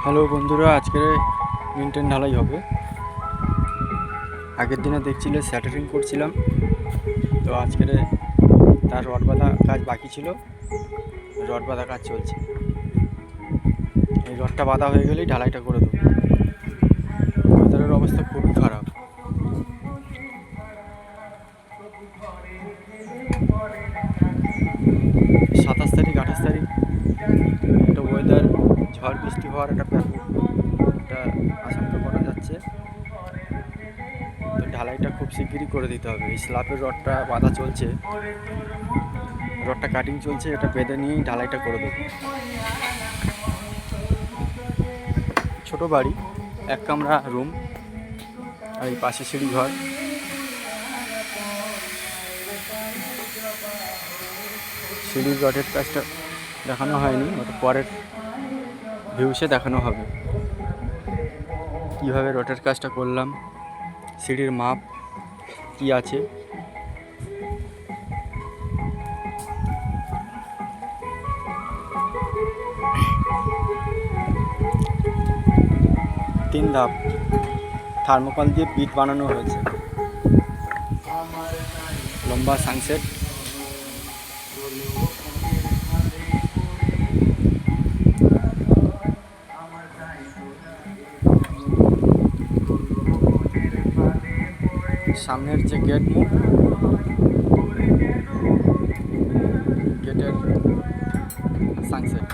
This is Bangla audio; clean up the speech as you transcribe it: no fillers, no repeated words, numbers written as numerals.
হ্যালো বন্ধুরা, আজকে মেনটেন ঢালাই হবে। আগের দিনে দেখছিলে স্যাটারিং করছিলাম, তো আজকের তার রড বাঁধা কাজ বাকি ছিল। রড বাঁধা কাজ চলছে। এই রডটা বাঁধা হয়ে গেলেই ঢালাইটা করে দেবো। ওয়েদারের অবস্থা খুবই খারাপ। সাতাশ তারিখ 28 তারিখ একটা ওয়েদার ঝড় বৃষ্টি হওয়ার একটা আশঙ্কা করা যাচ্ছে। তো ঢালাইটা খুব শিগগিরই করে দিতে হবে। এই স্ল্যাবের রডটা বাঁধা চলছে, রডটা কাটিং চলছে, এটা বেঁধে নিয়েই ঢালাইটা করে দেবো। ছোট বাড়ি, এক কামরা রুম, আর এই পাশে সিঁড়ি ঘর। সিঁড়ির রডের কাজটা দেখানো হয়নি, ওটা পরের ভিউসে দেখানো হবে কীভাবে রডের কাজটা করলাম, সিঁড়ির মাপ কি আছে। তিন ধাপ থার্মোকল দিয়ে বিট বানানো হয়েছে। লম্বা সানসেট, সামনের যে গেট মুখ, গেটের সানসেট।